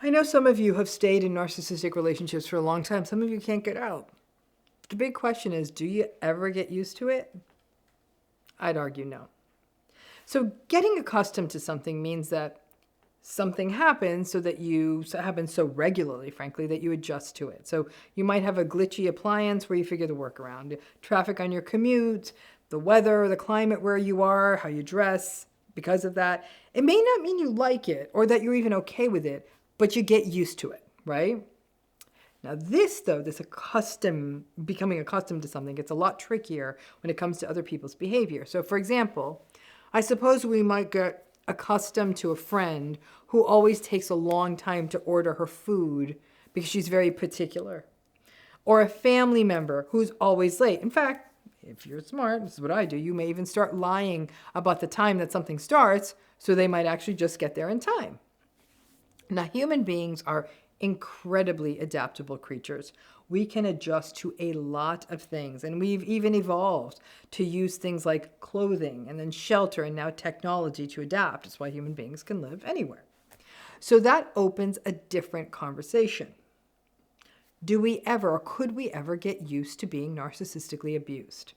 I know some of you have stayed in narcissistic relationships for a long time. Some of you can't get out. The big question is, do you ever get used to it? I'd argue no. So getting accustomed to something means that something happens happens so regularly, frankly, that you adjust to it. So you might have a glitchy appliance where you figure the workaround. Traffic on your commute, the weather, the climate where you are, how you dress. Because of that, it may not mean you like it or that you're even okay with it, but you get used to it, right? Now this, though, becoming accustomed to something, gets a lot trickier when it comes to other people's behavior. So for example, I suppose we might get accustomed to a friend who always takes a long time to order her food because she's very particular. Or a family member who's always late. In fact, if you're smart, this is what I do, you may even start lying about the time that something starts so they might actually just get there in time. Now, human beings are incredibly adaptable creatures. We can adjust to a lot of things, and we've even evolved to use things like clothing and then shelter and now technology to adapt. That's why human beings can live anywhere. So that opens a different conversation. Do we ever, or could we ever get used to being narcissistically abused?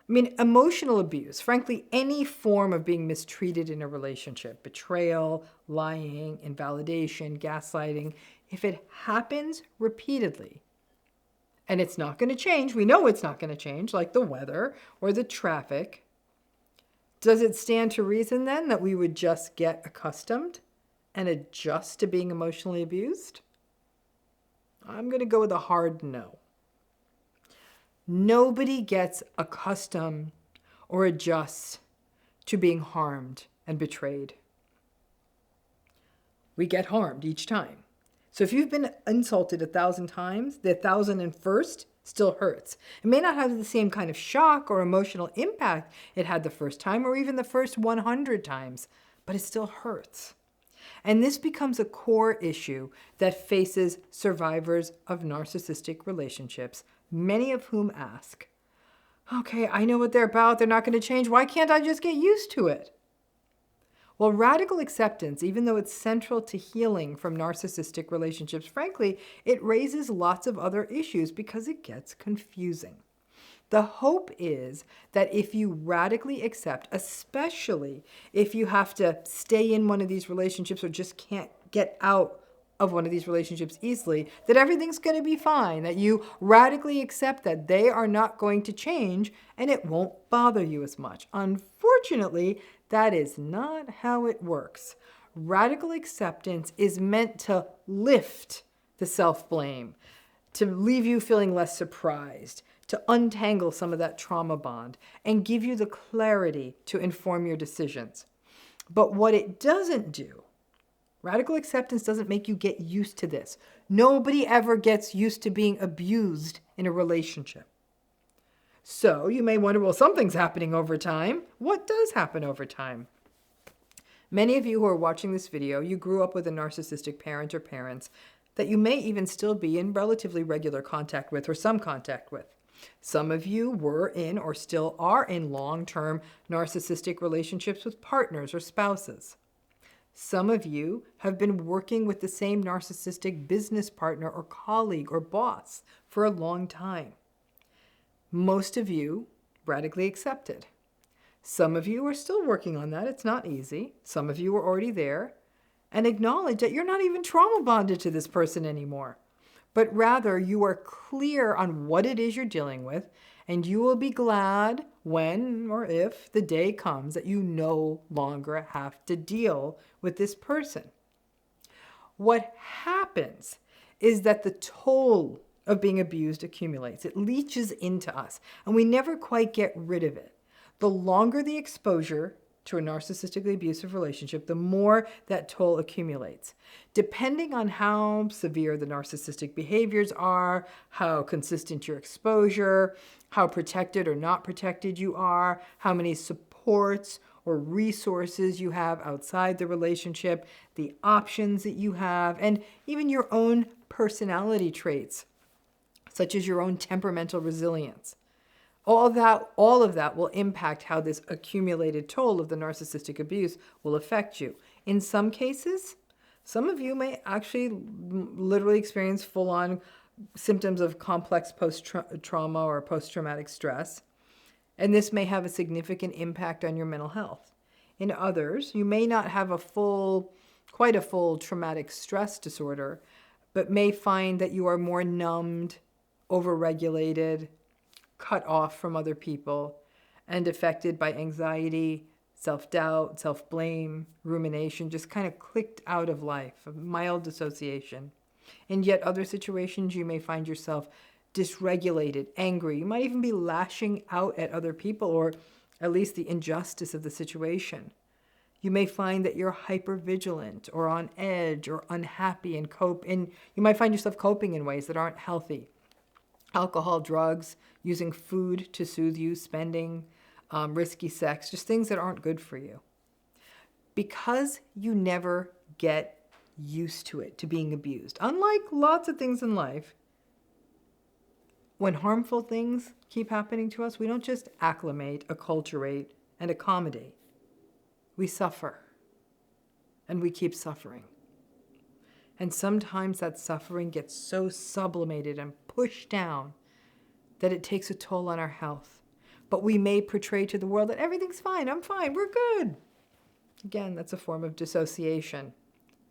I mean, emotional abuse, frankly, any form of being mistreated in a relationship, betrayal, lying, invalidation, gaslighting, if it happens repeatedly, and it's not going to change, we know it's not going to change, like the weather or the traffic, does it stand to reason then that we would just get accustomed and adjust to being emotionally abused? I'm going to go with a hard no. Nobody gets accustomed or adjusts to being harmed and betrayed. We get harmed each time. So if you've been insulted 1,000 times, the 1,001st still hurts. It may not have the same kind of shock or emotional impact it had the first time or even the first 100 times, but it still hurts. And this becomes a core issue that faces survivors of narcissistic relationships, many of whom ask, okay, I know what they're about. They're not going to change. Why can't I just get used to it? Well, radical acceptance, even though it's central to healing from narcissistic relationships, frankly, it raises lots of other issues because it gets confusing. The hope is that if you radically accept, especially if you have to stay in one of these relationships or just can't get out of one of these relationships easily, that everything's going to be fine, that you radically accept that they are not going to change and it won't bother you as much. Unfortunately, that is not how it works. Radical acceptance is meant to lift the self-blame, to leave you feeling less surprised, to untangle some of that trauma bond and give you the clarity to inform your decisions. But what it doesn't do, radical acceptance doesn't make you get used to this. Nobody ever gets used to being abused in a relationship. So you may wonder, well, something's happening over time. What does happen over time? Many of you who are watching this video, you grew up with a narcissistic parent or parents that you may even still be in relatively regular contact with or some contact with. Some of you were in or still are in long-term narcissistic relationships with partners or spouses. Some of you have been working with the same narcissistic business partner or colleague or boss for a long time. Most of you radically accepted. Some of you are still working on that. It's not easy. Some of you are already there and acknowledge that you're not even trauma bonded to this person anymore, but rather you are clear on what it is you're dealing with, and you will be glad when or if the day comes that you no longer have to deal with this person. What happens is that the toll of being abused accumulates. It leaches into us, and we never quite get rid of it. The longer the exposure to a narcissistically abusive relationship, the more that toll accumulates. Depending on how severe the narcissistic behaviors are, how consistent your exposure, how protected or not protected you are, how many supports or resources you have outside the relationship, the options that you have, and even your own personality traits, such as your own temperamental resilience. All of that will impact how this accumulated toll of the narcissistic abuse will affect you. In some cases, Some of you may actually literally experience full-on symptoms of complex post-trauma or post-traumatic stress, and this may have a significant impact on your mental health. In others, you may not have quite a full traumatic stress disorder, but may find that you are more numbed, overregulated, cut off from other people, and affected by anxiety, self-doubt, self-blame, rumination, just kind of clicked out of life, a mild dissociation. In yet other situations, you may find yourself dysregulated, angry. You might even be lashing out at other people, or at least the injustice of the situation. You may find that you're hypervigilant or on edge or unhappy and you might find yourself coping in ways that aren't healthy. Alcohol, drugs, using food to soothe you, spending, risky sex, just things that aren't good for you. Because you never get used to it, to being abused. Unlike lots of things in life, when harmful things keep happening to us, we don't just acclimate, acculturate, and accommodate. We suffer, and we keep suffering. And sometimes that suffering gets so sublimated and pushed down that it takes a toll on our health. But we may portray to the world that everything's fine, I'm fine, we're good. Again, that's a form of dissociation,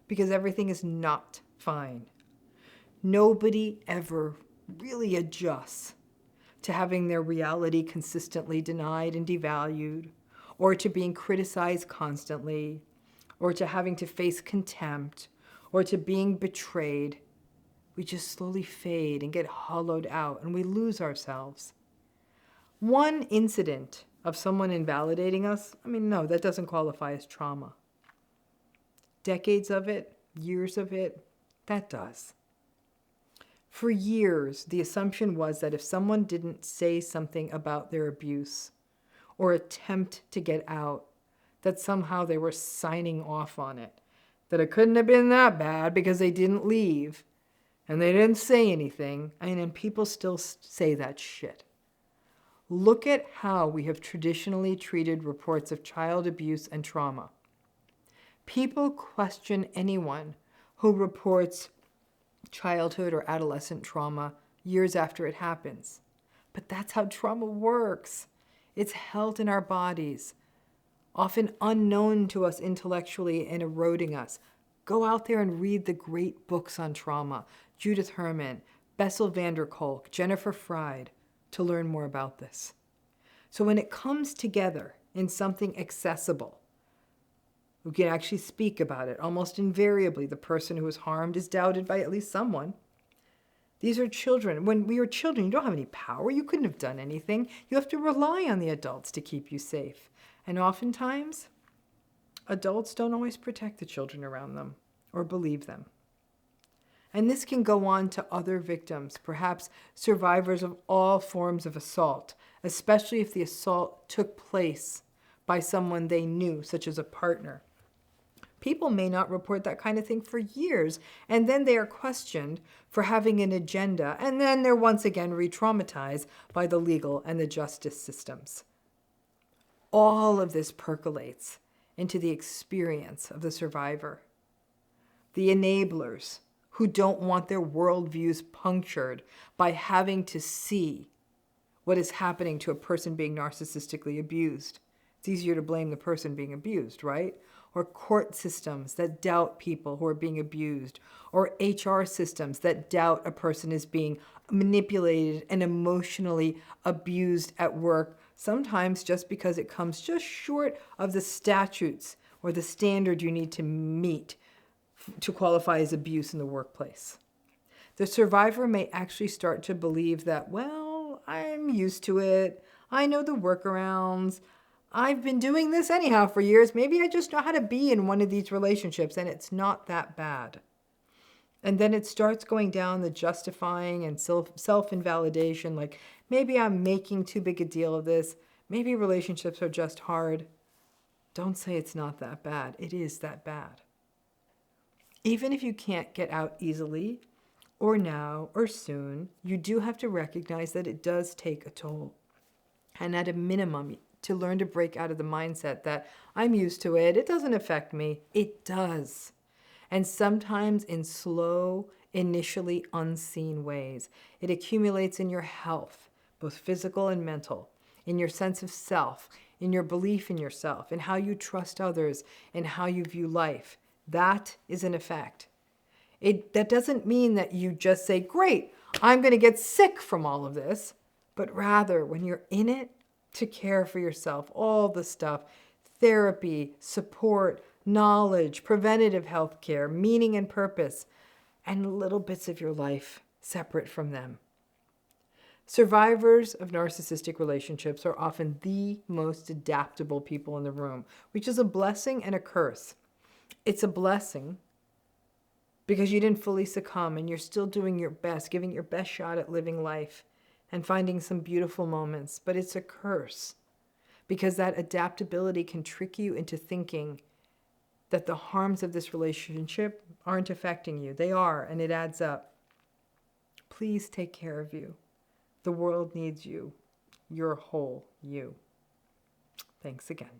because everything is not fine. Nobody ever really adjusts to having their reality consistently denied and devalued, or to being criticized constantly, or to having to face contempt, or to being betrayed. We just slowly fade and get hollowed out, and we lose ourselves. One incident of someone invalidating us, no, that doesn't qualify as trauma. Decades of it, years of it, that does. For years, the assumption was that if someone didn't say something about their abuse or attempt to get out, that somehow they were signing off on it, that it couldn't have been that bad because they didn't leave and they didn't say anything, and people still say that shit. Look at how we have traditionally treated reports of child abuse and trauma. People question anyone who reports childhood or adolescent trauma years after it happens. But that's how trauma works. It's held in our bodies, often unknown to us intellectually and eroding us. Go out there and read the great books on trauma, Judith Herman, Bessel van der Kolk, Jennifer Fried, to learn more about this. So when it comes together in something accessible, we can actually speak about it. Almost invariably, the person who was harmed is doubted by at least someone. These are children. When we were children, you don't have any power. You couldn't have done anything. You have to rely on the adults to keep you safe. And oftentimes, adults don't always protect the children around them or believe them. And this can go on to other victims, perhaps survivors of all forms of assault, especially if the assault took place by someone they knew, such as a partner. People may not report that kind of thing for years, and then they are questioned for having an agenda, and then they're once again re-traumatized by the legal and the justice systems. All of this percolates into the experience of the survivor. The enablers who don't want their worldviews punctured by having to see what is happening to a person being narcissistically abused. It's easier to blame the person being abused, right? Or court systems that doubt people who are being abused, or HR systems that doubt a person is being manipulated and emotionally abused at work, sometimes just because it comes just short of the statutes or the standard you need to meet to qualify as abuse in the workplace. The survivor may actually start to believe that, well, I'm used to it. I know the workarounds. I've been doing this anyhow for years. Maybe I just know how to be in one of these relationships, and it's not that bad. And then it starts going down the justifying and self-invalidation, like maybe I'm making too big a deal of this. Maybe relationships are just hard. Don't say it's not that bad. It is that bad. Even if you can't get out easily, or now, or soon, you do have to recognize that it does take a toll. And at a minimum, to learn to break out of the mindset that I'm used to it, it doesn't affect me. It does. and sometimes in slow, initially unseen ways. It accumulates in your health, both physical and mental, in your sense of self, in your belief in yourself, in how you trust others, and how you view life. That is an effect. That doesn't mean that you just say, great, I'm going to get sick from all of this, but rather when you're in it, to care for yourself, all the stuff, therapy, support, knowledge, preventative health care, meaning and purpose, and little bits of your life separate from them. Survivors of narcissistic relationships are often the most adaptable people in the room, which is a blessing and a curse. It's a blessing because you didn't fully succumb and you're still doing your best, giving your best shot at living life and finding some beautiful moments. But it's a curse because that adaptability can trick you into thinking that the harms of this relationship aren't affecting you. They are, and it adds up. Please take care of you. The world needs you. You're whole you. Thanks again.